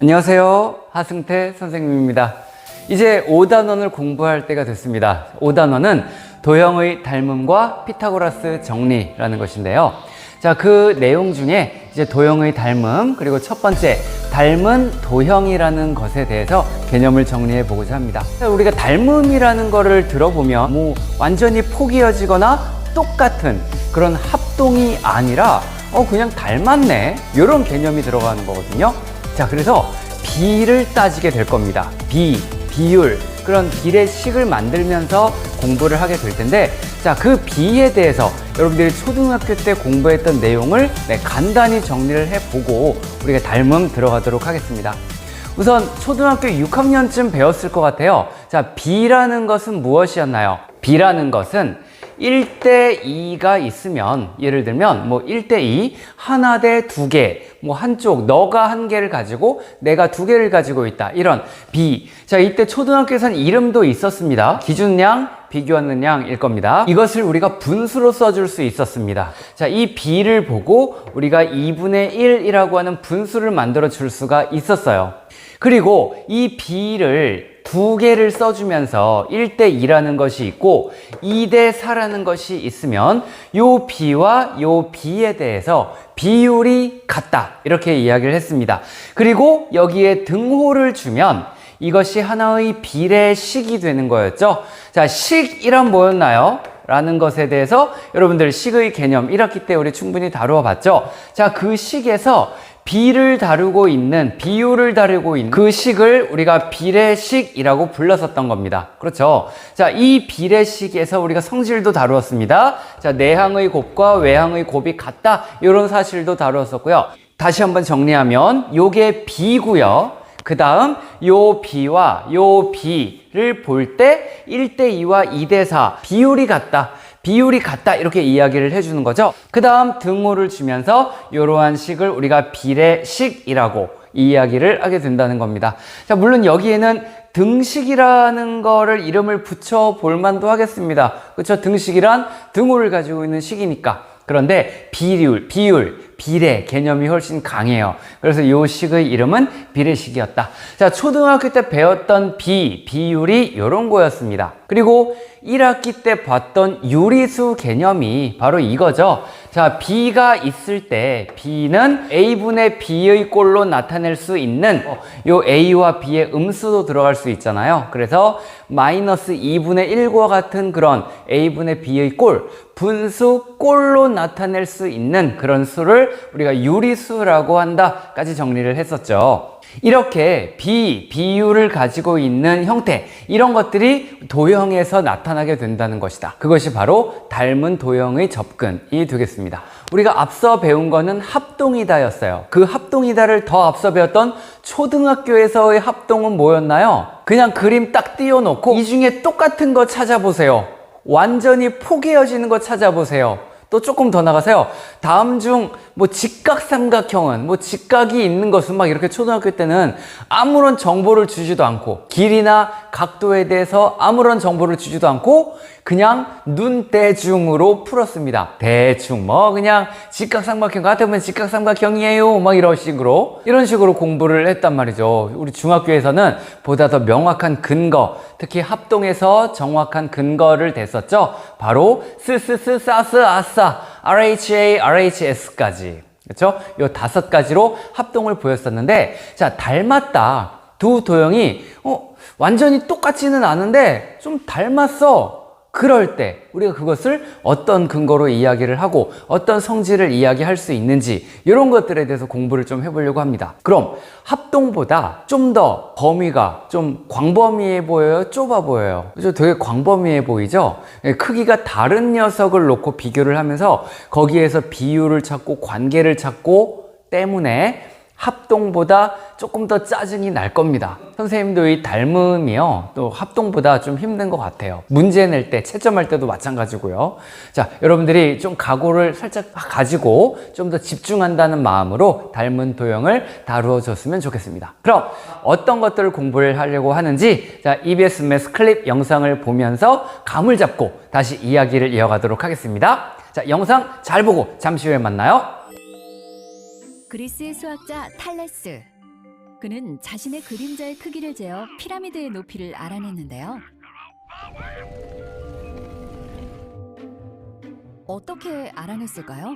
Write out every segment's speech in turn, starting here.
안녕하세요. 하승태 선생님입니다. 이제 5단원을 공부할 때가 됐습니다. 5단원은 도형의 닮음과 피타고라스 정리라는 것인데요. 자, 그 내용 중에 이제 도형의 닮음, 그리고 첫 번째 닮은 도형이라는 것에 대해서 개념을 정리해 보고자 합니다. 우리가 닮음이라는 거를 들어보면 완전히 포개어지거나 똑같은 그런 합동이 아니라 그냥 닮았네, 이런 개념이 들어가는 거거든요. 자, 그래서 비를 따지게 될 겁니다. 비율, 그런 비례식을 만들면서 공부를 하게 될 텐데, 자, 그 비에 대해서 여러분들이 초등학교 때 공부했던 내용을 간단히 정리를 해보고 우리가 닮음 들어가도록 하겠습니다. 우선 초등학교 6학년쯤 배웠을 것 같아요. 자, 비라는 것은 무엇이었나요? 비라는 것은 1대2가 있으면, 예를 들면 1대2, 하나 대 두 개, 한쪽 너가 한 개를 가지고 내가 두 개를 가지고 있다, 이런 비. 자, 이때 초등학교에서는 이름도 있었습니다. 기준량, 비교하는 양일 겁니다. 이것을 우리가 분수로 써줄 수 있었습니다. 자, 이 비를 보고 우리가 2분의 1이라고 하는 분수를 만들어 줄 수가 있었어요. 그리고 이 비를 두 개를 써주면서 1대2라는 것이 있고 2대4라는 것이 있으면 요 비와 요 비에 대해서 비율이 같다, 이렇게 이야기를 했습니다. 그리고 여기에 등호를 주면 이것이 하나의 비례식이 되는 거였죠. 자, 식이란 뭐였나요? 라는 것에 대해서 여러분들 식의 개념 1학기 때 우리 충분히 다루어 봤죠. 자, 그 식에서 비를 다루고 있는, 비율을 다루고 있는 그 식을 우리가 비례식이라고 불렀었던 겁니다. 그렇죠? 자, 이 비례식에서 우리가 성질도 다루었습니다. 자, 내항의 곱과 외항의 곱이 같다, 이런 사실도 다루었었고요. 다시 한번 정리하면 요게 비고요. 그 다음 요 비와 요 비를 볼 때 1대2와 2대4 비율이 같다, 이렇게 이야기를 해주는 거죠. 그 다음 등호를 주면서 이러한 식을 우리가 비례식이라고 이야기를 하게 된다는 겁니다. 자, 물론 여기에는 등식이라는 거를 이름을 붙여 볼 만도 하겠습니다. 그렇죠? 등식이란 등호를 가지고 있는 식이니까. 그런데 비율, 비례 개념이 훨씬 강해요. 그래서 이 식의 이름은 비례식이었다. 자, 초등학교 때 배웠던 비율이 이런 거였습니다. 그리고 1학기 때 봤던 유리수 개념이 바로 이거죠. 자, b가 있을 때 b는 a분의 b의 꼴로 나타낼 수 있는 요 a와 b의 음수도 들어갈 수 있잖아요. 그래서 마이너스 2분의 1과 같은 그런 a분의 b의 꼴, 분수 꼴로 나타낼 수 있는 그런 수를 우리가 유리수라고 한다까지 정리를 했었죠. 이렇게 비율을 가지고 있는 형태, 이런 것들이 도형에서 나타나게 된다는 것이다. 그것이 바로 닮은 도형의 접근이 되겠습니다. 우리가 앞서 배운 거는 합동이다였어요. 그 합동이다를 더 앞서 배웠던 초등학교에서의 합동은 뭐였나요? 그냥 그림 딱 띄워놓고 이 중에 똑같은 거 찾아보세요. 완전히 포개어지는 거 찾아보세요. 또 조금 더 나가세요. 다음 중 직각삼각형은 직각이 있는 것은 막 이렇게 초등학교 때는 아무런 정보를 주지도 않고, 길이나 각도에 대해서 아무런 정보를 주지도 않고 그냥 눈대중으로 풀었습니다. 대충 그냥 직각삼각형 같으면 직각삼각형이에요, 막 이런 식으로 공부를 했단 말이죠. 우리 중학교에서는 보다 더 명확한 근거, 특히 합동에서 정확한 근거를 댔었죠. 바로 스스스 사스 아싸 RHA RHS까지, 그렇죠? 요 5가지로 합동을 보였었는데, 자, 닮았다, 두 도형이 완전히 똑같지는 않은데 좀 닮았어, 그럴 때 우리가 그것을 어떤 근거로 이야기를 하고 어떤 성질을 이야기할 수 있는지, 이런 것들에 대해서 공부를 좀 해보려고 합니다. 그럼 합동보다 좀 더 범위가 좀 광범위해 보여요? 좁아 보여요? 그죠? 되게 광범위해 보이죠? 크기가 다른 녀석을 놓고 비교를 하면서 거기에서 비율을 찾고 관계를 찾고 때문에 합동보다 조금 더 짜증이 날 겁니다. 선생님도 이 닮음이요, 또 합동보다 좀 힘든 것 같아요. 문제 낼 때, 채점할 때도 마찬가지고요. 자, 여러분들이 좀 각오를 살짝 가지고 좀 더 집중한다는 마음으로 닮은 도형을 다루어 줬으면 좋겠습니다. 그럼 어떤 것들을 공부를 하려고 하는지, 자, EBS 매스 클립 영상을 보면서 감을 잡고 다시 이야기를 이어가도록 하겠습니다. 자, 영상 잘 보고 잠시 후에 만나요. 그리스 수학자 탈레스, 그는 자신의 그림자의 크기를 재어 피라미드의 높이를 알아냈는데요. 어떻게 알아냈을까요?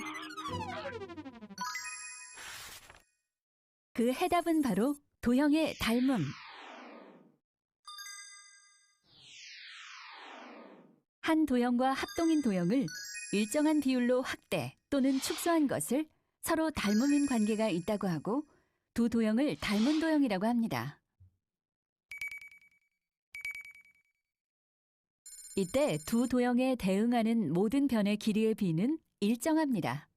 그 해답은 바로 도형의 닮음. 한 도형과 합동인 도형을 일정한 비율로 확대 또는 축소한 것을 서로 닮음인 관계가 있다고 하고 두 도형을 닮은 도형이라고 합니다. 이때 두 도형에 대응하는 모든 변의 길이의 비는 일정합니다.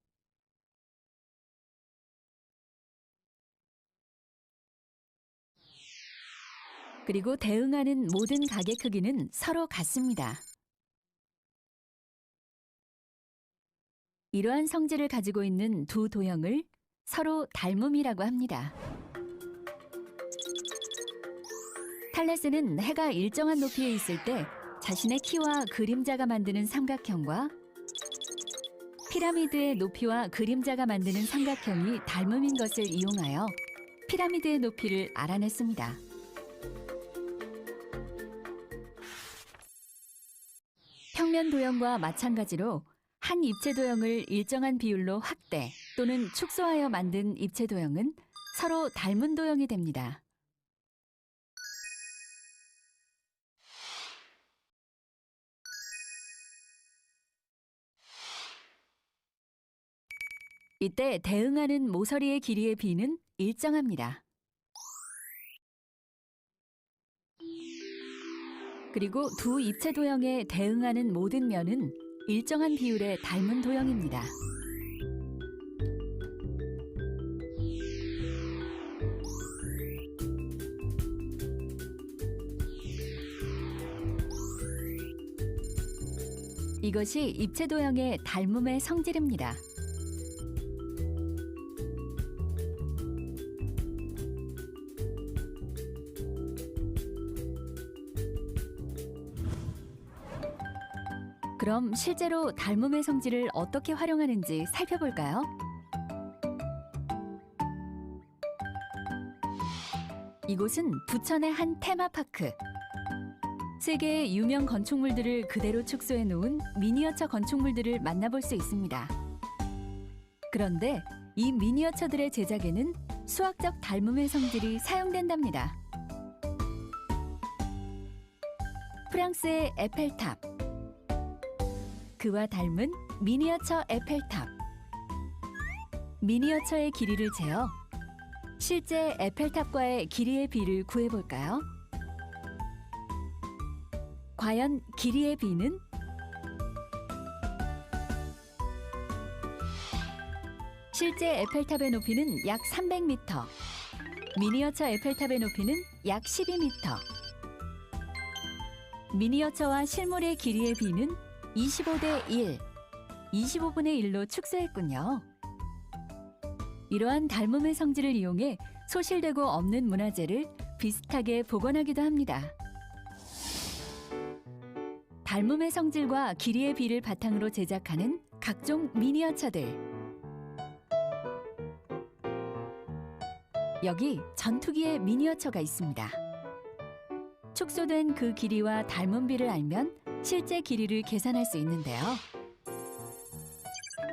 그리고 대응하는 모든 각의 크기는 서로 같습니다. 이러한 성질을 가지고 있는 두 도형을 서로 닮음이라고 합니다. 탈레스는 해가 일정한 높이에 있을 때 자신의 키와 그림자가 만드는 삼각형과 피라미드의 높이와 그림자가 만드는 삼각형이 닮음인 것을 이용하여 피라미드의 높이를 알아냈습니다. 평면 도형과 마찬가지로 한 입체 도형을 일정한 비율로 확대 또는 축소하여 만든 입체 도형은 서로 닮은 도형이 됩니다. 이때 대응하는 모서리의 길이의 비는 일정합니다. 그리고 두 입체 도형에 대응하는 모든 면은 일정한 비율의 닮은 도형입니다. 이것이 입체 도형의 닮음의 성질입니다. 그럼 실제로 닮음의 성질을 어떻게 활용하는지 살펴볼까요? 이곳은 부천의 한 테마파크. 세계의 유명 건축물들을 그대로 축소해 놓은 미니어처 건축물들을 만나볼 수 있습니다. 그런데 이 미니어처들의 제작에는 수학적 닮음의 성질이 사용된답니다. 프랑스의 에펠탑. 그와 닮은 미니어처 에펠탑. 미니어처의 길이를 재어 실제 에펠탑과의 길이의 비를 구해볼까요? 과연 길이의 비는? 실제 에펠탑의 높이는 약 300m, 미니어처 에펠탑의 높이는 약 12m. 미니어처와 실물의 길이의 비는 25대 1, 25분의 1로 축소했군요. 이러한 닮음의 성질을 이용해 소실되고 없는 문화재를 비슷하게 복원하기도 합니다. 닮음의 성질과 길이의 비를 바탕으로 제작하는 각종 미니어처들. 여기 전투기의 미니어처가 있습니다. 축소된 그 길이와 닮은 비를 알면 실제 길이를 계산할 수 있는데요.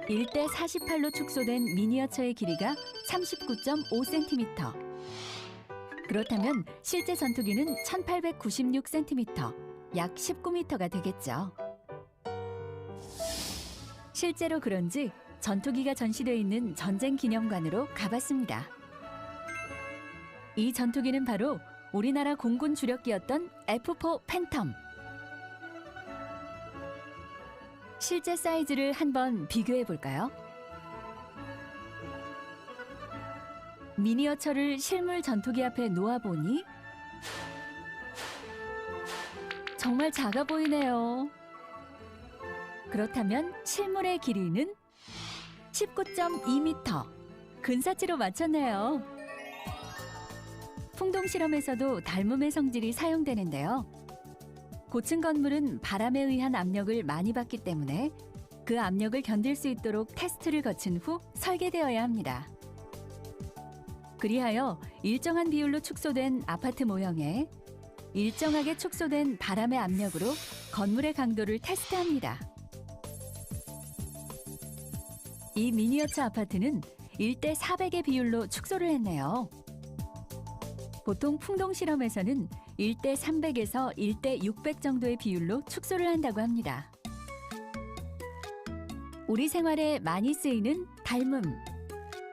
1대 48로 축소된 미니어처의 길이가 39.5cm. 그렇다면 실제 전투기는 1896cm, 약 19m가 되겠죠. 실제로 그런지 전투기가 전시되어 있는 전쟁 기념관으로 가봤습니다. 이 전투기는 바로 우리나라 공군 주력기였던 F4 팬텀. 실제 사이즈를 한번 비교해 볼까요? 미니어처를 실물 전투기 앞에 놓아보니 정말 작아 보이네요. 그렇다면 실물의 길이는 19.2m. 근사치로 맞췄네요. 풍동 실험에서도 닮음의 성질이 사용되는데요. 고층 건물은 바람에 의한 압력을 많이 받기 때문에 그 압력을 견딜 수 있도록 테스트를 거친 후 설계되어야 합니다. 그리하여 일정한 비율로 축소된 아파트 모형에 일정하게 축소된 바람의 압력으로 건물의 강도를 테스트합니다. 이 미니어처 아파트는 1대 400의 비율로 축소를 했네요. 보통 풍동 실험에서는 1대 300에서 1대 600 정도의 비율로 축소를 한다고 합니다. 우리 생활에 많이 쓰이는 닮음.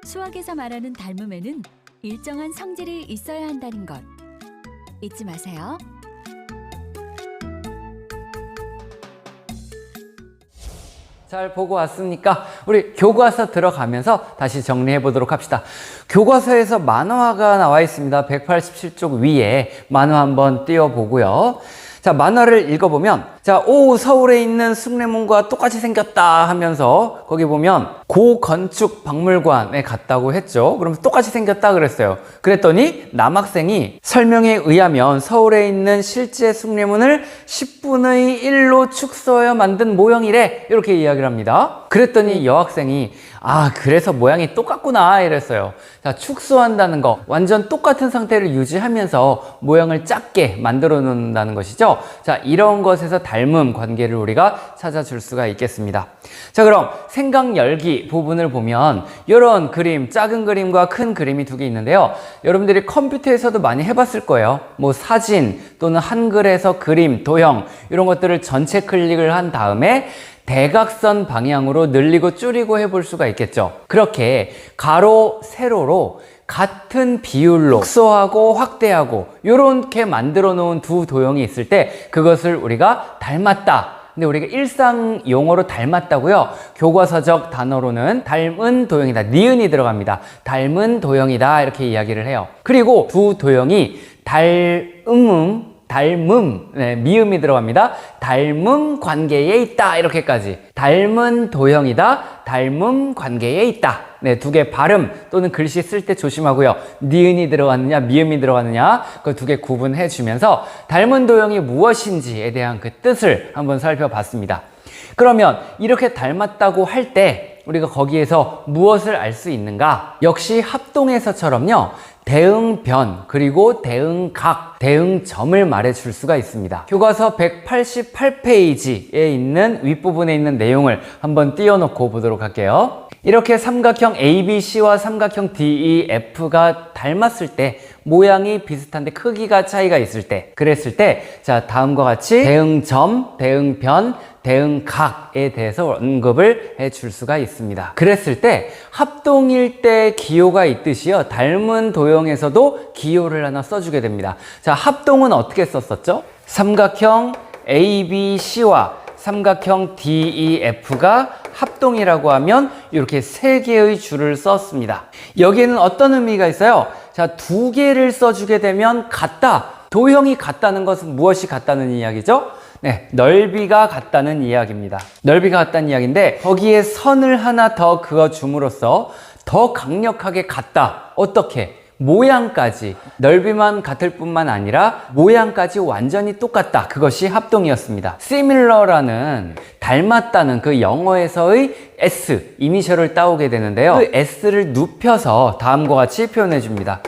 수학에서 말하는 닮음에는 일정한 성질이 있어야 한다는 것 잊지 마세요. 잘 보고 왔습니까? 우리 교과서 들어가면서 다시 정리해 보도록 합시다. 교과서에서 만화가 나와 있습니다. 187쪽 위에 만화 한번 띄워보고요. 자, 만화를 읽어보면, 자, 오, 서울에 있는 숭례문과 똑같이 생겼다 하면서 거기 보면 고건축 박물관에 갔다고 했죠. 그럼 똑같이 생겼다 그랬어요. 그랬더니 남학생이 설명에 의하면 서울에 있는 실제 숭례문을 10분의 1로 축소하여 만든 모형이래. 이렇게 이야기를 합니다. 그랬더니 여학생이 그래서 모양이 똑같구나 이랬어요. 자, 축소한다는 거, 완전 똑같은 상태를 유지하면서 모양을 작게 만들어 놓는다는 것이죠. 자, 이런 것에서 닮음 관계를 우리가 찾아줄 수가 있겠습니다. 자, 그럼 생각 열기 부분을 보면 이런 그림, 작은 그림과 큰 그림이 두 개 있는데요. 여러분들이 컴퓨터에서도 많이 해봤을 거예요. 뭐 사진 또는 한글에서 그림, 도형 이런 것들을 전체 클릭을 한 다음에 대각선 방향으로 늘리고 줄이고 해볼 수가 있겠죠. 그렇게 가로, 세로로 같은 비율로 축소하고 확대하고 이렇게 만들어 놓은 두 도형이 있을 때 그것을 우리가 닮았다. 근데 우리가 일상 용어로 닮았다고요. 교과서적 단어로는 닮은 도형이다. 니은이 들어갑니다. 닮은 도형이다 이렇게 이야기를 해요. 그리고 두 도형이 닮음, 미음이 들어갑니다. 닮음 관계에 있다 이렇게까지. 닮은 도형이다, 닮음 관계에 있다. 네, 두 개 발음 또는 글씨 쓸 때 조심하고요. 니은이 들어갔느냐 미음이 들어갔느냐 그 두 개 구분해 주면서 닮은 도형이 무엇인지에 대한 그 뜻을 한번 살펴봤습니다. 그러면 이렇게 닮았다고 할 때 우리가 거기에서 무엇을 알 수 있는가? 역시 합동에서처럼요. 대응변, 그리고 대응각, 대응점을 말해줄 수가 있습니다. 교과서 188페이지에 있는 윗부분에 있는 내용을 한번 띄워놓고 보도록 할게요. 이렇게 삼각형 ABC와 삼각형 DEF가 닮았을 때 모양이 비슷한데 크기가 차이가 있을 때 그랬을 때 자, 다음과 같이 대응점, 대응변, 대응각에 대해서 언급을 해줄 수가 있습니다. 그랬을 때 합동일 때 기호가 있듯이요. 닮은 도형에서도 기호를 하나 써주게 됩니다. 자, 합동은 어떻게 썼었죠? 삼각형 ABC와 삼각형 DEF가 합동이라고 하면 이렇게 세 개의 줄을 썼습니다. 여기에는 어떤 의미가 있어요? 자, 두 개를 써주게 되면 같다. 도형이 같다는 것은 무엇이 같다는 이야기죠? 네, 넓이가 같다는 이야기입니다. 넓이가 같다는 이야기인데 거기에 선을 하나 더 그어줌으로써 더 강력하게 같다. 어떻게? 모양까지, 넓이만 같을 뿐만 아니라 모양까지 완전히 똑같다. 그것이 합동이었습니다. similar라는 닮았다는 그 영어에서의 S, 이니셜을 따오게 되는데요. 그 S를 눕혀서 다음과 같이 표현해 줍니다.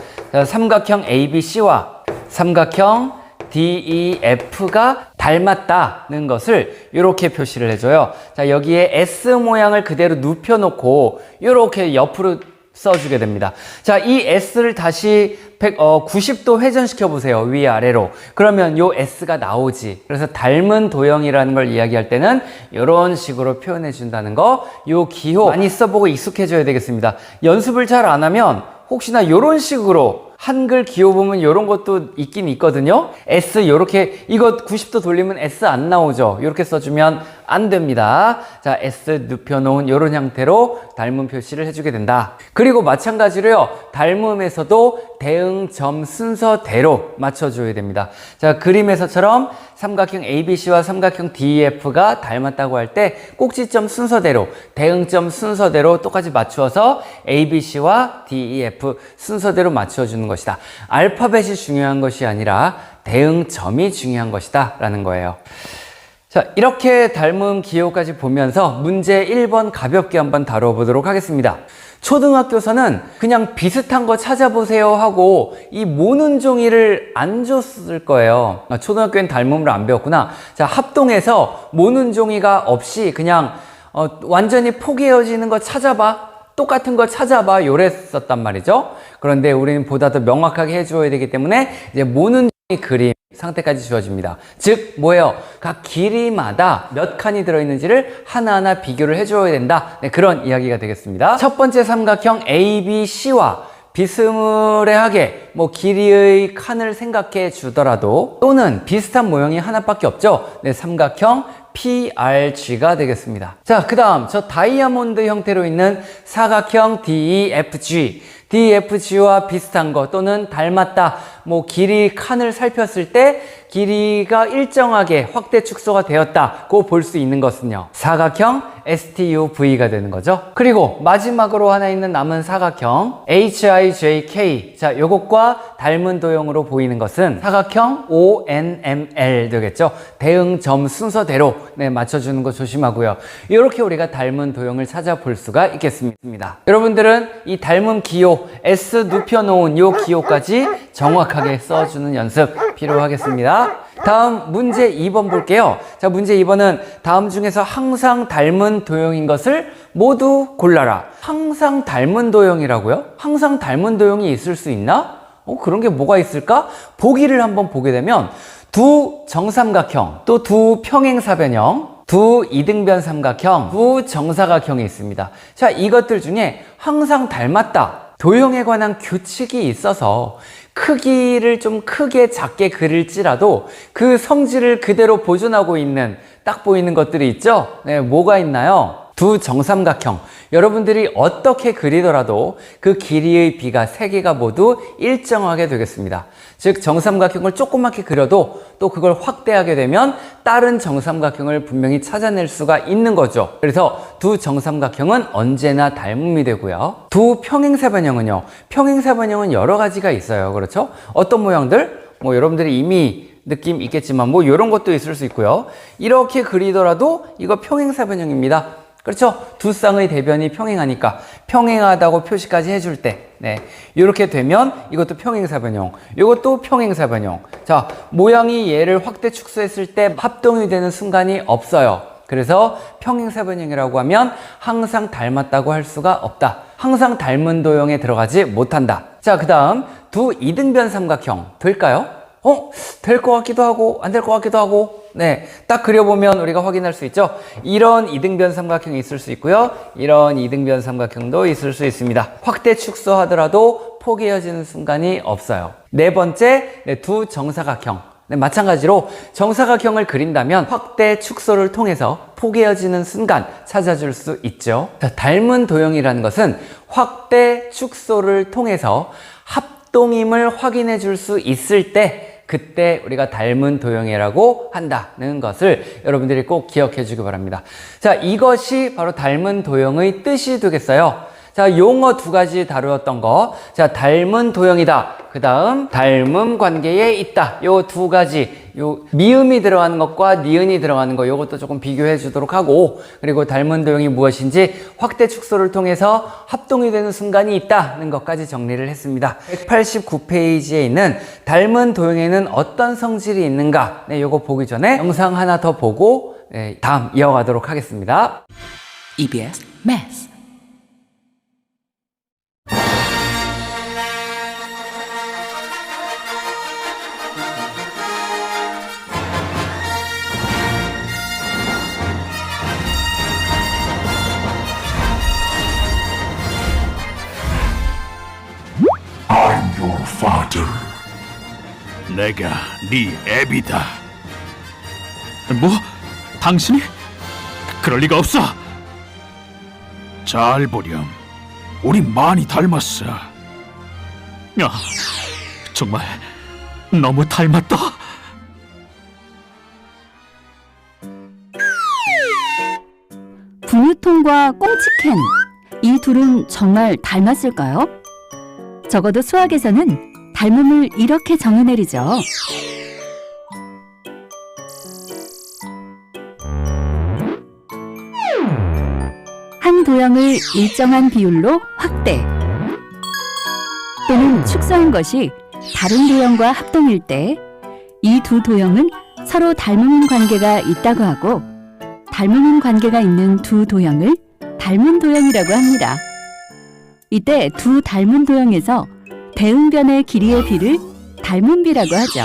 삼각형 ABC와 삼각형 DEF가 닮았다는 것을 이렇게 표시를 해줘요. 자, 여기에 S 모양을 그대로 눕혀놓고 이렇게 옆으로 써주게 됩니다. 자, 이 S를 다시 90도 회전시켜 보세요. 위아래로. 그러면 요 S가 나오지. 그래서 닮은 도형이라는 걸 이야기할 때는 이런 식으로 표현해 준다는 거, 요 기호 많이 써보고 익숙해져야 되겠습니다. 연습을 잘 안 하면 혹시나 이런 식으로 한글 기호 보면 이런 것도 있긴 있거든요. S 요렇게 이거 90도 돌리면 S 안 나오죠. 이렇게 써주면 안 됩니다. 자, S 눕혀놓은 이런 형태로 닮음 표시를 해주게 된다. 그리고 마찬가지로요. 닮음에서도 대응점 순서대로 맞춰줘야 됩니다. 자, 그림에서처럼 삼각형 ABC와 삼각형 DEF가 닮았다고 할 때 꼭지점 순서대로, 대응점 순서대로 똑같이 맞추어서 ABC와 DEF 순서대로 맞춰주는 것이다. 알파벳이 중요한 것이 아니라 대응점이 중요한 것이다 라는 거예요. 자, 이렇게 닮은 기호까지 보면서 문제 1번 가볍게 한번 다뤄보도록 하겠습니다. 초등학교에서는 그냥 비슷한 거 찾아보세요 하고 이 모는 종이를 안 줬을 거예요. 초등학교엔 닮음을 안 배웠구나. 자, 합동해서 모는 종이가 없이 그냥 완전히 포개어지는 거 찾아봐, 똑같은 거 찾아봐, 요랬었단 말이죠. 그런데 우리는 보다 더 명확하게 해줘야 되기 때문에 이제 모는 종이 그림 상태까지 주어집니다. 즉 뭐예요? 각 길이마다 몇 칸이 들어있는지를 하나하나 비교를 해줘야 된다. 네, 그런 이야기가 되겠습니다. 첫 번째 삼각형 ABC와 비스무리하게 길이의 칸을 생각해 주더라도 또는 비슷한 모형이 하나밖에 없죠. 네, 삼각형 PRG가 되겠습니다. 자, 그 다음 저 다이아몬드 형태로 있는 사각형 DEFG, DEFG와 비슷한 거 또는 닮았다, 길이 칸을 살폈을 때 길이가 일정하게 확대 축소가 되었다고 볼 수 있는 것은요, 사각형 STUV가 되는 거죠. 그리고 마지막으로 하나 있는 남은 사각형 HIJK, 자, 요것과 닮은 도형으로 보이는 것은 사각형 ONML 되겠죠. 대응 점 순서대로 맞춰주는 거 조심하고요. 이렇게 우리가 닮은 도형을 찾아볼 수가 있겠습니다. 여러분들은 이 닮은 기호 S 눕혀놓은 요 기호까지 정확하게 써주는 연습 필요하겠습니다. 다음 문제 2번 볼게요. 자, 문제 2번은 다음 중에서 항상 닮은 도형인 것을 모두 골라라. 항상 닮은 도형이라고요? 항상 닮은 도형이 있을 수 있나? 그런 게 뭐가 있을까? 보기를 한번 보게 되면 두 정삼각형, 또 두 평행사변형, 두 이등변 삼각형, 두 정사각형이 있습니다. 자, 이것들 중에 항상 닮았다, 도형에 관한 규칙이 있어서 크기를 좀 크게 작게 그릴지라도 그 성질을 그대로 보존하고 있는 딱 보이는 것들이 있죠? 네, 뭐가 있나요? 두 정삼각형. 여러분들이 어떻게 그리더라도 그 길이의 비가 세 개가 모두 일정하게 되겠습니다. 즉 정삼각형을 조그맣게 그려도 또 그걸 확대하게 되면 다른 정삼각형을 분명히 찾아낼 수가 있는 거죠. 그래서 두 정삼각형은 언제나 닮음이 되고요. 두 평행사변형은요, 평행사변형은 여러 가지가 있어요. 그렇죠? 어떤 모양들? 여러분들이 이미 느낌 있겠지만 이런 것도 있을 수 있고요. 이렇게 그리더라도 이거 평행사변형입니다. 그렇죠? 두 쌍의 대변이 평행하니까 평행하다고 표시까지 해줄 때, 네, 이렇게 되면 이것도 평행사변형, 이것도 평행사변형. 자, 모양이 얘를 확대 축소했을 때 합동이 되는 순간이 없어요. 그래서 평행사변형이라고 하면 항상 닮았다고 할 수가 없다. 항상 닮은 도형에 들어가지 못한다. 자, 그 다음 두 이등변 삼각형 될까요? 될 것 같기도 하고 안 될 것 같기도 하고, 네, 딱 그려보면 우리가 확인할 수 있죠. 이런 이등변 삼각형이 있을 수 있고요, 이런 이등변 삼각형도 있을 수 있습니다. 확대 축소하더라도 포개어지는 순간이 없어요. 네 번째, 두 정사각형. 네, 마찬가지로 정사각형을 그린다면 확대 축소를 통해서 포개어지는 순간 찾아줄 수 있죠. 자, 닮은 도형이라는 것은 확대 축소를 통해서 합동임을 확인해 줄 수 있을 때, 그때 우리가 닮은 도형이라고 한다는 것을 여러분들이 꼭 기억해 주기 바랍니다. 자, 이것이 바로 닮은 도형의 뜻이 되겠어요. 자, 용어 두 가지 다루었던 거. 자, 닮은 도형이다. 그 다음, 닮음 관계에 있다. 요 두 가지. 미음이 들어가는 것과 니은이 들어가는 거, 요것도 조금 비교해 주도록 하고, 그리고 닮은 도형이 무엇인지 확대 축소를 통해서 합동이 되는 순간이 있다는 것까지 정리를 했습니다. 189페이지에 있는 닮은 도형에는 어떤 성질이 있는가? 네, 요거 보기 전에 영상 하나 더 보고, 네, 다음 이어가도록 하겠습니다. EBS Math. I'm your father. 내가 네 애비다. 뭐? 당신이? 그럴 리가 없어. 잘 보렴. 우리 많이 닮았어. 야, 정말 너무 닮았다. 분유통과 꽁치캔, 이 둘은 정말 닮았을까요? 적어도 수학에서는 닮음을 이렇게 정의내리죠. 도형을 일정한 비율로 확대 또는 축소한 것이 다른 도형과 합동일 때 이 두 도형은 서로 닮은 관계가 있다고 하고 닮은 관계가 있는 두 도형을 닮은 도형이라고 합니다. 이때 두 닮은 도형에서 대응변의 길이의 비를 닮은 비라고 하죠.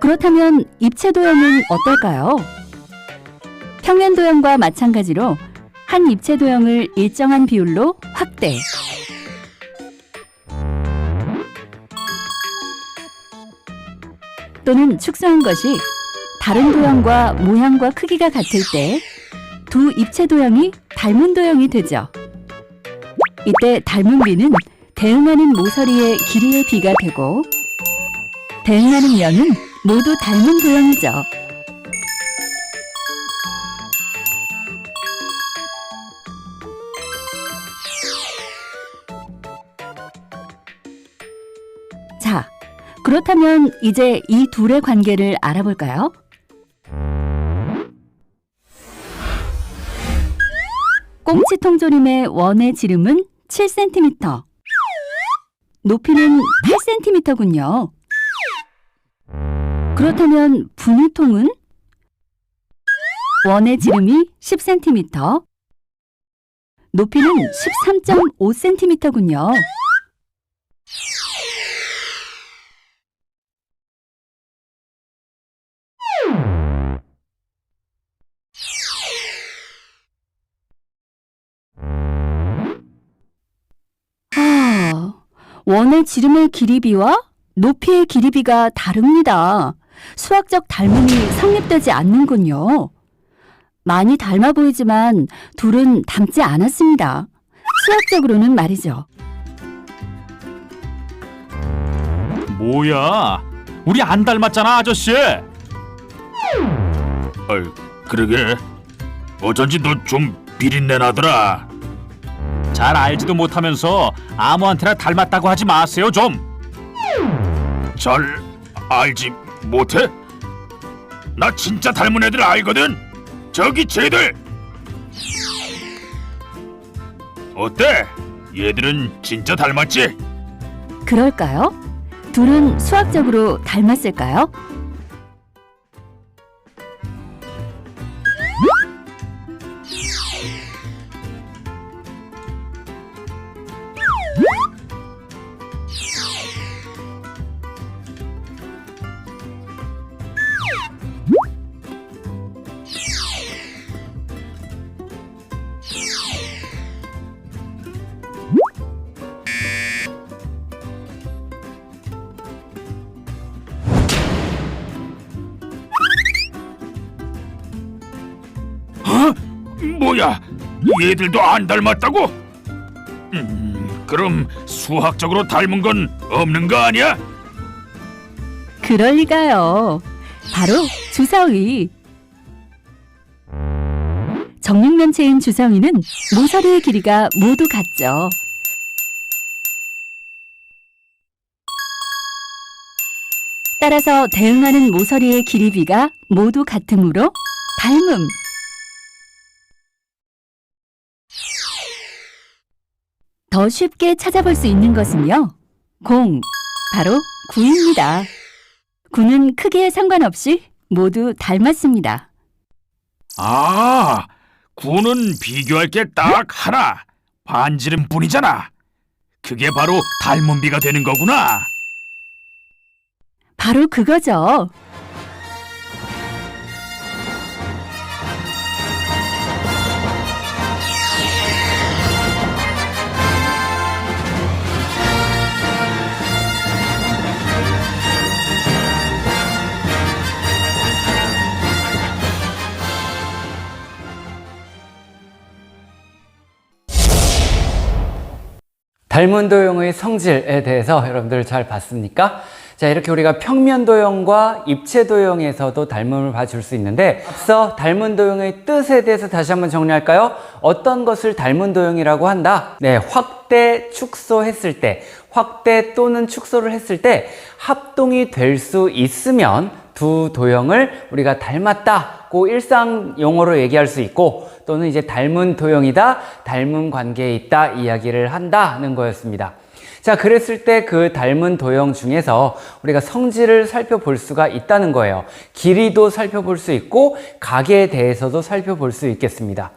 그렇다면 입체도형은 어떨까요? 평면도형과 마찬가지로 한 입체도형을 일정한 비율로 확대 또는 축소한 것이 다른 도형과 모양과 크기가 같을 때 두 입체도형이 닮은 도형이 되죠. 이때 닮은 비는 대응하는 모서리의 길이의 비가 되고 대응하는 면은 모두 닮은 도형이죠. 자, 그렇다면 이제 이 둘의 관계를 알아볼까요? 꽁치통조림의 원의 지름은 7cm, 높이는 8cm군요. 그렇다면 분유통은 원의 지름이 10cm, 높이는 13.5cm군요. 원의 지름의 길이비와 높이의 길이비가 다릅니다. 수학적 닮음이 성립되지 않는군요. 많이 닮아 보이지만 둘은 닮지 않았습니다. 수학적으로는 말이죠. 뭐야? 우리 안 닮았잖아, 아저씨. 그러게. 어쩐지 너 좀 비린내 나더라. 잘 알지도 못하면서 아무한테나 닮았다고 하지 마세요, 좀. 잘 알지 못해? 나 진짜 닮은 애들 알거든. 저기 쟤들. 어때? 얘들은 진짜 닮았지? 그럴까요? 둘은 수학적으로 닮았을까요? 뭐야? 얘들도 안 닮았다고? 그럼 수학적으로 닮은 건 없는 거 아니야? 그럴 리가요. 바로 주사위. 정육면체인 주사위는 모서리의 길이가 모두 같죠. 따라서 대응하는 모서리의 길이비가 모두 같으므로 닮음. 더 쉽게 찾아볼 수 있는 것은요. 바로 9입니다. 9는 크기에 상관없이 모두 닮았습니다. 아, 9는 비교할 게 딱 하나, 반지름뿐이잖아. 그게 바로 닮은 비가 되는 거구나. 바로 그거죠. 닮은 도형의 성질에 대해서 여러분들 잘 봤습니까? 자, 이렇게 우리가 평면 도형과 입체 도형에서도 닮음을 봐줄 수 있는데, 앞서 닮은 도형의 뜻에 대해서 다시 한번 정리할까요? 어떤 것을 닮은 도형이라고 한다? 네, 확대, 축소했을 때, 확대 또는 축소를 했을 때 합동이 될 수 있으면 두 도형을 우리가 닮았다고 일상 용어로 얘기할 수 있고, 또는 이제 닮은 도형이다, 닮은 관계에 있다 이야기를 한다는 거였습니다. 자, 그랬을 때 그 닮은 도형 중에서 우리가 성질을 살펴볼 수가 있다는 거예요. 길이도 살펴볼 수 있고 각에 대해서도 살펴볼 수 있겠습니다.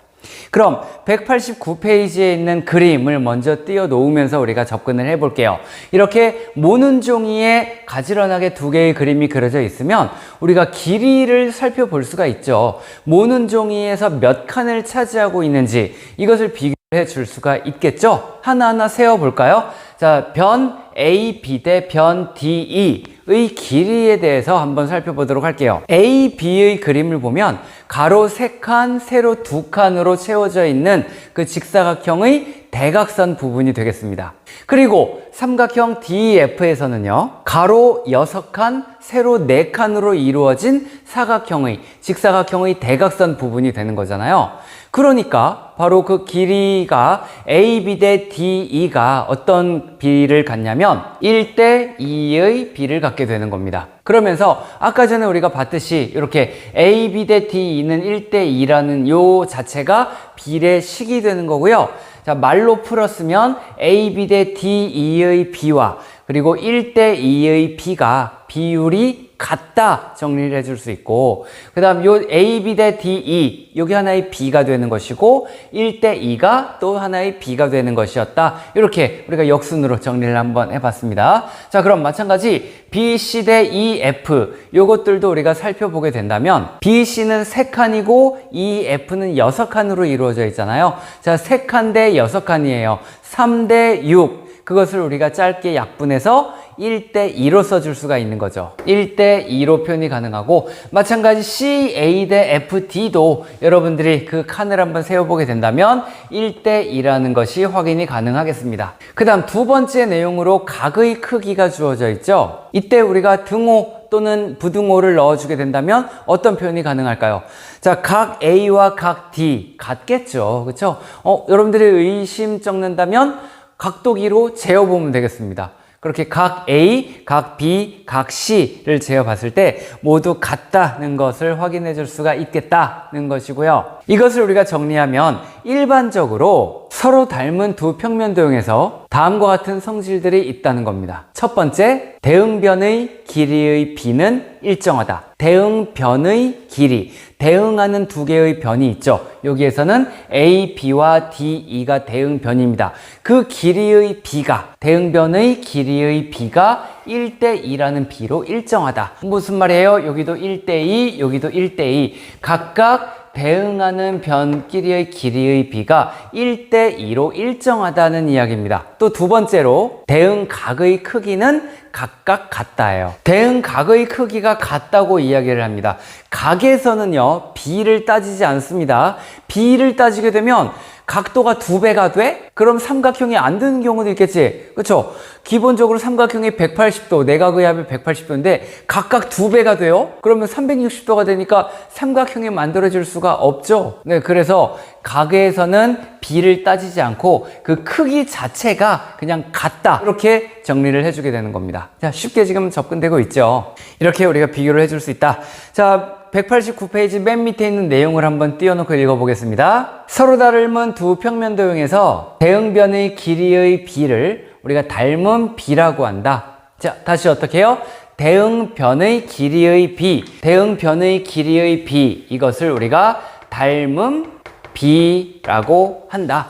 그럼 189페이지에 있는 그림을 먼저 띄워 놓으면서 우리가 접근을 해 볼게요. 이렇게 모눈 종이에 가지런하게 두 개의 그림이 그려져 있으면 우리가 길이를 살펴볼 수가 있죠. 모눈 종이에서 몇 칸을 차지하고 있는지 이것을 비교해 줄 수가 있겠죠. 하나하나 세워 볼까요? 자, 변 A, B 대 변 D, E의 길이에 대해서 한번 살펴보도록 할게요. A, B의 그림을 보면 가로 3칸, 세로 2칸으로 채워져 있는 그 직사각형의 대각선 부분이 되겠습니다. 그리고 삼각형 DEF에서는요, 가로 6칸, 세로 4칸으로 이루어진 사각형의, 직사각형의 대각선 부분이 되는 거잖아요. 그러니까 바로 그 길이가 AB 대 DE가 어떤 비를 갖냐면 1대 2의 비를 갖게 되는 겁니다. 그러면서 아까 전에 우리가 봤듯이 이렇게 AB 대 DE는 1대 2라는 요 자체가 비례식이 되는 거고요. 자, 말로 풀었으면 AB 대 DE의 비와 그리고 1대 2의 비가 비율이 같다 정리를 해줄 수 있고, 그 다음 요 AB 대 DE 여기 하나의 B가 되는 것이고 1대 2가 또 하나의 B가 되는 것이었다. 이렇게 우리가 역순으로 정리를 한번 해봤습니다. 자, 그럼 마찬가지 BC 대 EF 요것들도 우리가 살펴보게 된다면 BC는 3칸이고 EF는 6칸으로 이루어져 있잖아요. 자, 3칸 대 6칸이에요. 3대 6 그것을 우리가 짧게 약분해서 1대 2로 써줄 수가 있는 거죠. 1대 2로 표현이 가능하고, 마찬가지 CA 대 FD도 여러분들이 그 칸을 한번 세워보게 된다면 1대 2라는 것이 확인이 가능하겠습니다. 그 다음 두 번째 내용으로 각의 크기가 주어져 있죠. 이때 우리가 등호 또는 부등호를 넣어주게 된다면 어떤 표현이 가능할까요? 자, 각 A와 각 D 같겠죠. 그렇죠? 여러분들이 의심 적는다면 각도기로 재어보면 되겠습니다. 그렇게 각 A, 각 B, 각 C를 재어봤을 때 모두 같다는 것을 확인해 줄 수가 있겠다는 것이고요. 이것을 우리가 정리하면 일반적으로 서로 닮은 두 평면 도형에서 다음과 같은 성질들이 있다는 겁니다. 첫 번째, 대응변의 길이의 비는 일정하다. 대응변의 길이, 대응하는 두 개의 변이 있죠. 여기에서는 A, B와 D, E가 대응변입니다. 그 길이의 비가, 대응변의 길이의 비가 1대 2라는 비로 일정하다. 무슨 말이에요? 여기도 1대 2, 여기도 1대 2. 각각 대응하는 변끼리의 길이의 비가 1대 2로 일정하다는 이야기입니다. 또 두 번째로 대응각의 크기는 각각 같다예요. 대응각의 크기가 같다고 이야기를 합니다. 각에서는요, 비를 따지지 않습니다. 비를 따지게 되면 각도가 2배가 돼? 그럼 삼각형이 안 되는 경우도 있겠지. 그렇죠? 기본적으로 삼각형이 180도, 내각의 합이 180도인데 각각 2배가 돼요? 그러면 360도가 되니까 삼각형이 만들어질 수가 없죠. 네, 그래서 각에서는 비를 따지지 않고 그 크기 자체가 그냥 같다. 이렇게 정리를 해주게 되는 겁니다. 자, 쉽게 지금 접근되고 있죠. 이렇게 우리가 비교를 해줄 수 있다. 자, 189페이지 맨 밑에 있는 내용을 한번 띄워놓고 읽어보겠습니다. 서로 닮은 두 평면 도형에서 대응변의 길이의 비를 우리가 닮은 비라고 한다. 자, 다시 어떻게 해요? 대응변의 길이의 비, 대응변의 길이의 비, 이것을 우리가 닮은 비라고 한다.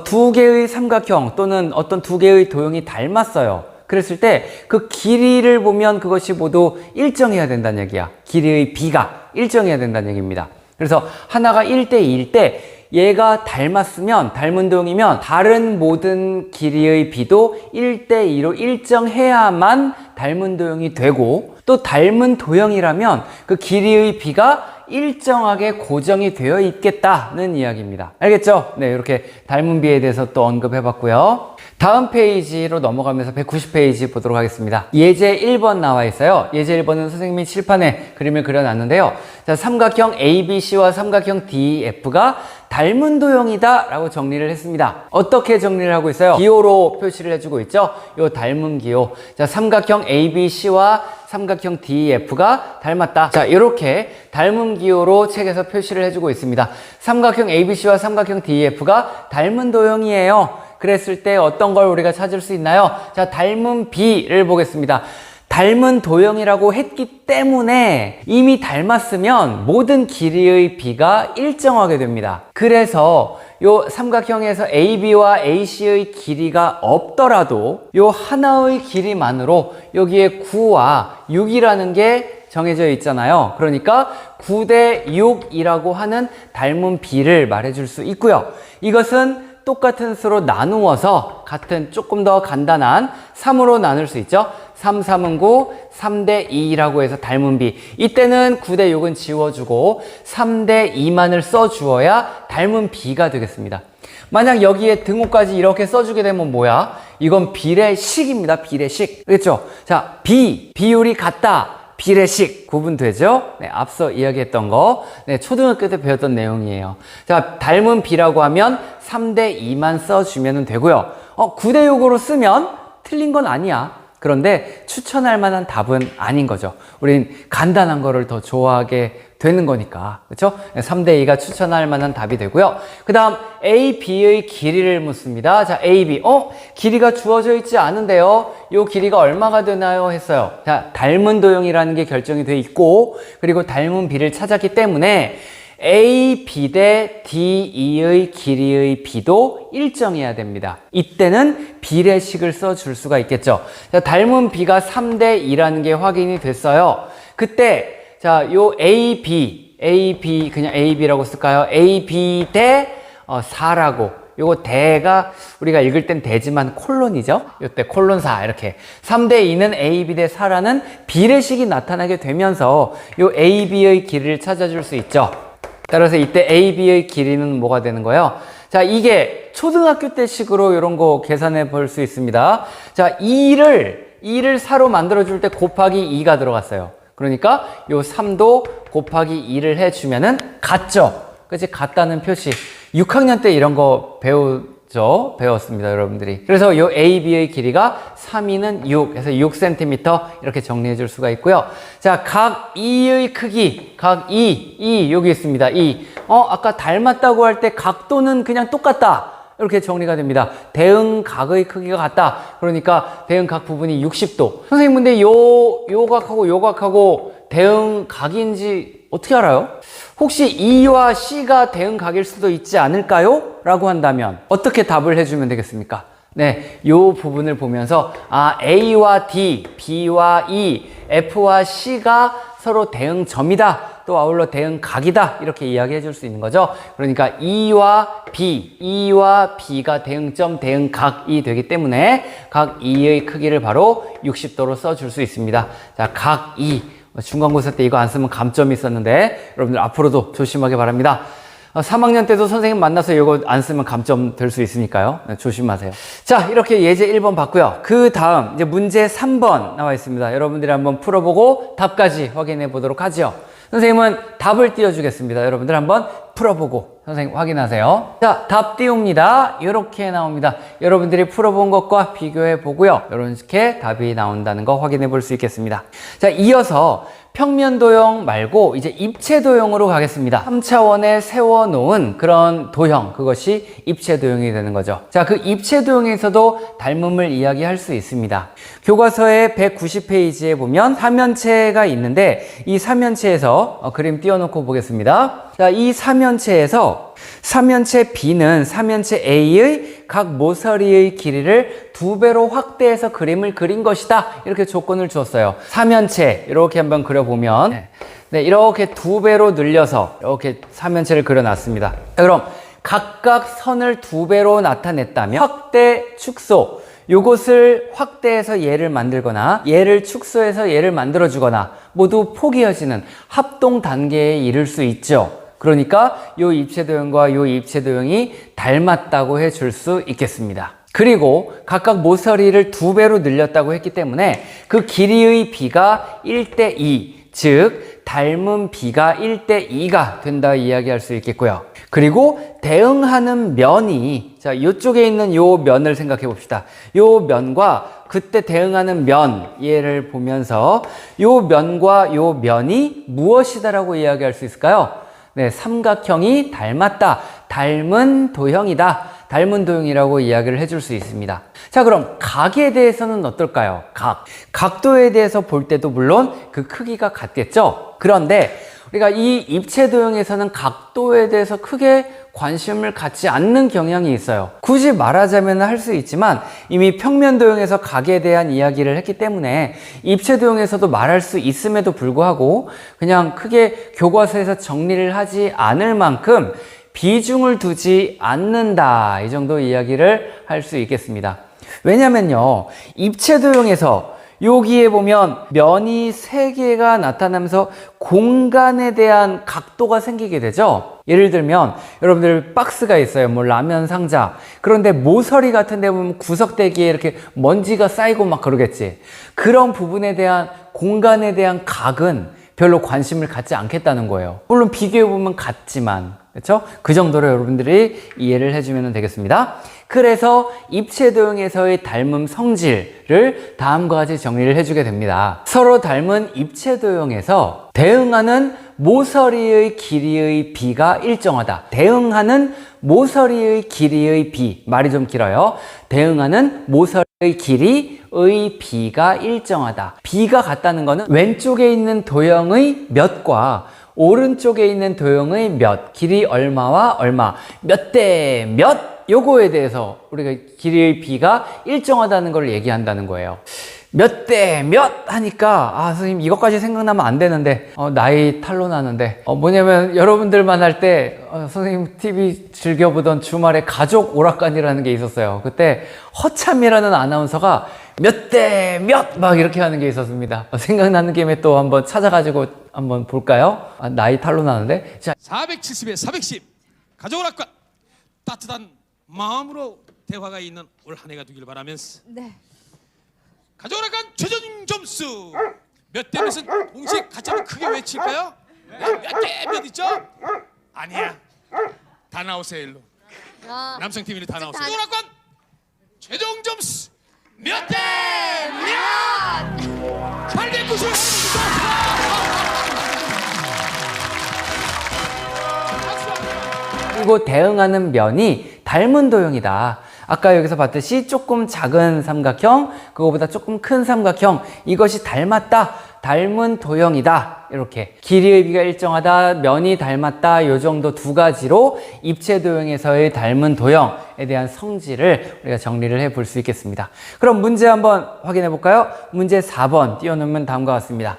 두 개의 삼각형 또는 어떤 두 개의 도형이 닮았어요. 그랬을 때 그 길이를 보면 그것이 모두 일정해야 된다는 얘기야. 길이의 비가 일정해야 된다는 얘기입니다. 그래서 하나가 1대 2일 때 얘가 닮았으면, 닮은 도형이면 다른 모든 길이의 비도 1대 2로 일정해야만 닮은 도형이 되고, 또 닮은 도형이라면 그 길이의 비가 일정하게 고정이 되어 있겠다는 이야기입니다. 알겠죠? 네, 이렇게 닮은 비에 대해서 또 언급해 봤고요. 다음 페이지로 넘어가면서 190페이지 보도록 하겠습니다. 예제 1번 나와 있어요. 예제 1번은 선생님이 칠판에 그림을 그려놨는데요. 자, 삼각형 ABC와 삼각형 DF가 닮은 도형이다 라고 정리를 했습니다. 어떻게 정리를 하고 있어요? 기호로 표시를 해주고 있죠. 요 닮은 기호. 자, 삼각형 ABC와 삼각형 DF가 닮았다. 자, 이렇게 닮은 기호로 책에서 표시를 해주고 있습니다. 삼각형 ABC와 삼각형 DF가 닮은 도형이에요. 그랬을 때 어떤 걸 우리가 찾을 수 있나요? 자, 닮은 B를 보겠습니다. 닮은 도형이라고 했기 때문에 이미 닮았으면 모든 길이의 B가 일정하게 됩니다. 그래서 요 삼각형에서 AB와 AC의 길이가 없더라도 요 하나의 길이만으로 여기에 9와 6이라는 게 정해져 있잖아요. 그러니까 9대 6이라고 하는 닮은 B를 말해줄 수 있고요. 이것은 똑같은 수로 나누어서 같은 조금 더 간단한 3으로 나눌 수 있죠. 3, 3은 9, 3대 2라고 해서 닮은 B. 이때는 9대 6은 지워주고 3대 2만을 써주어야 닮은 B가 되겠습니다. 만약 여기에 등호까지 이렇게 써주게 되면 뭐야? 이건 비례식입니다. 비례식. 그렇죠? 자, 비율이 같다. 비례식 구분되죠? 네, 앞서 이야기했던 거, 네, 초등학교 때 배웠던 내용이에요. 자, 닮은 B라고 하면 3대 2만 써주면 되고요. 9대 6으로 쓰면 틀린 건 아니야. 그런데 추천할 만한 답은 아닌 거죠. 우린 간단한 거를 더 좋아하게 되는 거니까. 그렇죠? 3대 2가 추천할 만한 답이 되고요. 그 다음 A, B의 길이를 묻습니다. 자, A, B. 길이가 주어져 있지 않은데요. 요 길이가 얼마가 되나요? 했어요. 자, 닮은 도형이라는 게 결정이 돼 있고, 그리고 닮은 B를 찾았기 때문에 A, B 대 D, E의 길이의 B도 일정해야 됩니다. 이때는 비례식을 써줄 수가 있겠죠. 자, 닮은 B가 3대 2라는 게 확인이 됐어요. 그때 자, 요 AB 그냥 AB라고 쓸까요? AB 대 4라고. 요거 대가 우리가 읽을 땐 대지만 콜론이죠. 요때 콜론 4 이렇게. 3대 2는 AB 대 4라는 비례식이 나타나게 되면서 요 AB의 길이를 찾아줄 수 있죠. 따라서 이때 AB의 길이는 뭐가 되는 거예요? 자, 이게 초등학교 때 식으로 이런 거 계산해 볼 수 있습니다. 자, 2를 4로 만들어줄 때 곱하기 2가 들어갔어요. 그러니까 요 3도 곱하기 2를 해주면은 같죠? 그치? 같다는 표시. 6학년 때 이런 거 배웠습니다, 여러분들이. 그래서 요 AB의 길이가 3, 2는 6, 해서 6cm 이렇게 정리해 줄 수가 있고요. 자, 각 E의 크기, 각 E 여기 있습니다. E. 아까 닮았다고 할 때 각도는 그냥 똑같다. 이렇게 정리가 됩니다. 대응각의 크기가 같다. 그러니까 대응각 부분이 60도. 선생님, 근데 요 각하고 대응각인지 어떻게 알아요? 혹시 E와 C가 대응각일 수도 있지 않을까요? 라고 한다면 어떻게 답을 해주면 되겠습니까? 네, 요 부분을 보면서 A와 D, B와 E, F와 C가 서로 대응점이다. 또 아울러 대응각이다. 이렇게 이야기해 줄 수 있는 거죠. 그러니까 E와 B가 대응점, 대응각이 되기 때문에 각 E의 크기를 바로 60도로 써줄 수 있습니다. 자, 각 E. 중간고사 때 이거 안 쓰면 감점이 있었는데 여러분들 앞으로도 조심하기 바랍니다. 3학년 때도 선생님 만나서 이거 안 쓰면 감점 될 수 있으니까요. 네, 조심하세요. 자, 이렇게 예제 1번 봤고요. 그 다음 이제 문제 3번 나와 있습니다. 여러분들이 한번 풀어보고 답까지 확인해 보도록 하죠. 선생님은 답을 띄워주겠습니다. 여러분들 한번 풀어보고 선생님 확인하세요. 자, 답 띄웁니다. 이렇게 나옵니다. 여러분들이 풀어본 것과 비교해 보고요. 이렇게 답이 나온다는 거 확인해 볼 수 있겠습니다. 자, 이어서 평면도형 말고 이제 입체도형으로 가겠습니다. 3차원에 세워놓은 그런 도형, 그것이 입체도형이 되는 거죠. 자, 그 입체도형에서도 닮음을 이야기할 수 있습니다. 교과서의 190페이지에 보면 삼면체가 있는데 이 삼면체에서 그림 띄워놓고 보겠습니다. 자, 이 삼면체에서 삼면체 B는 삼면체 A의 각 모서리의 길이를 2배로 확대해서 그림을 그린 것이다. 이렇게 조건을 주었어요. 삼면체 이렇게 한번 그려보면 네, 이렇게 2배로 늘려서 이렇게 삼면체를 그려놨습니다. 자, 그럼 각각 선을 2배로 나타냈다면 확대, 축소 요것을 확대해서 얘를 만들거나 얘를 축소해서 얘를 만들어주거나 모두 포개어지는 합동 단계에 이를 수 있죠. 그러니까 요 입체도형과 요 입체도형이 닮았다고 해줄 수 있겠습니다. 그리고 각각 모서리를 2배로 늘렸다고 했기 때문에 그 길이의 비가 1:2, 즉 닮은 비가 1:2가 된다 이야기할 수 있겠고요. 그리고 대응하는 면이, 자, 이쪽에 있는 요 면을 생각해 봅시다. 요 면과 그때 대응하는 면, 얘를 보면서 요 면과 요 면이 무엇이다라고 이야기할 수 있을까요? 네, 삼각형이 닮았다, 닮은 도형이다, 닮은 도형이라고 이야기를 해줄 수 있습니다. 자, 그럼 각에 대해서는 어떨까요? 각도에 대해서 볼 때도 물론 그 크기가 같겠죠? 그런데 우리가 이 입체 도형에서는 각도에 대해서 크게 관심을 갖지 않는 경향이 있어요. 굳이 말하자면 할 수 있지만 이미 평면 도형에서 각에 대한 이야기를 했기 때문에 입체 도형에서도 말할 수 있음에도 불구하고 그냥 크게 교과서에서 정리를 하지 않을 만큼 비중을 두지 않는다, 이 정도 이야기를 할 수 있겠습니다. 왜냐면요, 입체 도형에서 여기에 보면 면이 3개가 나타나면서 공간에 대한 각도가 생기게 되죠. 예를 들면 여러분들 박스가 있어요. 뭐 라면 상자. 그런데 모서리 같은 데 보면 구석대기에 이렇게 먼지가 쌓이고 막 그러겠지. 그런 부분에 대한 공간에 대한 각은 별로 관심을 갖지 않겠다는 거예요. 물론 비교해보면 같지만, 그렇죠? 그 정도로 여러분들이 이해를 해주면 되겠습니다. 그래서 입체 도형에서의 닮음 성질을 다음과 같이 정리를 해주게 됩니다. 서로 닮은 입체 도형에서 대응하는 모서리의 길이의 비가 일정하다. 대응하는 모서리의 길이의 비, 말이 좀 길어요. 대응하는 모서리의 길이의 비가 일정하다. 비가 같다는 것은 왼쪽에 있는 도형의 몇과 오른쪽에 있는 도형의 몇, 길이 얼마와 얼마, 몇 대 몇, 요거에 대해서 우리가 길이의 비가 일정하다는 걸 얘기한다는 거예요. 몇 대 몇 하니까, 아, 선생님, 이것까지 생각나면 안 되는데, 나이 탄로 나는데, 뭐냐면, 여러분들만 할 때, 선생님 TV 즐겨보던 주말에 가족 오락관이라는 게 있었어요. 그때 허참이라는 아나운서가 몇 대 몇 막 이렇게 하는 게 있었습니다. 생각나는 김에 또 한번 찾아가지고 한번 볼까요? 아, 나이 탄로 나는데. 자, 470에 410 가족 오락관 따뜻한 마음으로 대화가 있는 올 한 해가 되길 바라면서 네. 가족 오락관 최종 점수 몇 대 몇은 동시에 같이 한번 크게 외칠까요? 몇 대 몇 있죠? 아니야, 다 나오세요 일로. 남성팀 일로 다 나오세요. 가족 오락관 최종 점수 몇 대 몇? 890. 그리고 대응하는 면이 닮은 도형이다. 아까 여기서 봤듯이 조금 작은 삼각형, 그거보다 조금 큰 삼각형, 이것이 닮았다, 닮은 도형이다. 이렇게 길이의 비가 일정하다, 면이 닮았다, 요 정도 2가지로 입체 도형에서의 닮은 도형에 대한 성질을 우리가 정리를 해 볼 수 있겠습니다. 그럼 문제 한번 확인해 볼까요? 문제 4번 띄워놓으면 다음과 같습니다.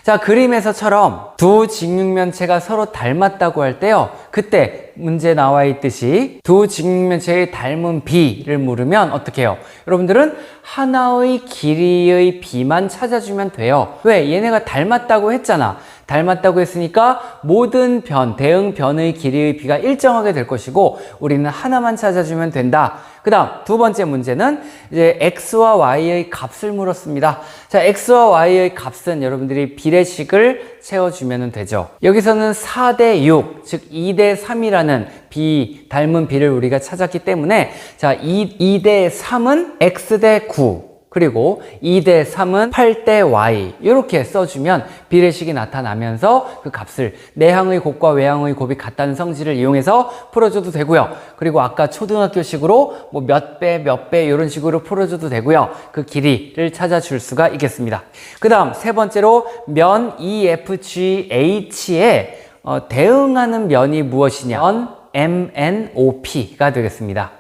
자, 그림에서처럼 두 직육면체가 서로 닮았다고 할 때요, 그때 문제 나와 있듯이 두 직육면체의 닮은 비를 물으면 어떻게 해요? 여러분들은 하나의 길이의 비만 찾아주면 돼요. 왜? 얘네가 닮았다고 했잖아. 닮았다고 했으니까 모든 변, 대응 변의 길이의 비가 일정하게 될 것이고 우리는 하나만 찾아주면 된다. 그 다음 2번째 문제는 이제 x와 y의 값을 물었습니다. 자, x와 y의 값은 여러분들이 비례식을 채워주면 되죠. 여기서는 4대 6, 즉 2대 3이라는 비, 닮은 비를 우리가 찾았기 때문에 자, 2대 3은 x 대 9, 그리고 2대 3은 8대 y, 이렇게 써주면 비례식이 나타나면서 그 값을 내항의 곱과 외항의 곱이 같다는 성질을 이용해서 풀어줘도 되고요. 그리고 아까 초등학교식으로 뭐 몇 배, 몇 배 이런 식으로 풀어줘도 되고요. 그 길이를 찾아줄 수가 있겠습니다. 그 다음 3번째로 면 EFGH에 대응하는 면이 무엇이냐? 면 MNOP가 되겠습니다.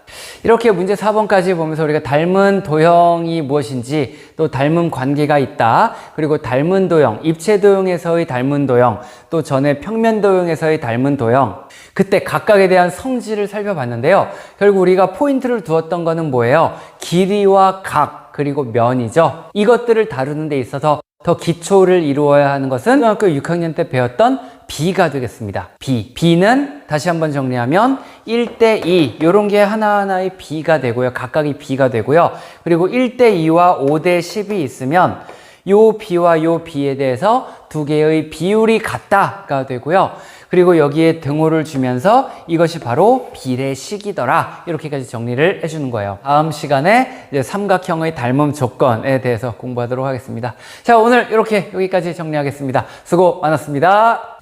이렇게 문제 4번까지 보면서 우리가 닮은 도형이 무엇인지, 또 닮은 관계가 있다, 그리고 닮은 도형, 입체 도형에서의 닮은 도형, 또 전에 평면 도형에서의 닮은 도형, 그때 각각에 대한 성질을 살펴봤는데요. 결국 우리가 포인트를 두었던 거는 뭐예요? 길이와 각, 그리고 면이죠. 이것들을 다루는 데 있어서 더 기초를 이루어야 하는 것은 고등학교 6학년 때 배웠던 비가 되겠습니다. 비는 다시 한번 정리하면 1대2 이런 게 하나하나의 비가 되고요. 각각이 비가 되고요. 그리고 1대2와 5대10이 있으면 요 비와 요 비에 대해서 두 개의 비율이 같다가 되고요. 그리고 여기에 등호를 주면서 이것이 바로 비례식이더라. 이렇게까지 정리를 해주는 거예요. 다음 시간에 이제 삼각형의 닮음 조건에 대해서 공부하도록 하겠습니다. 자, 오늘 이렇게 여기까지 정리하겠습니다. 수고 많았습니다.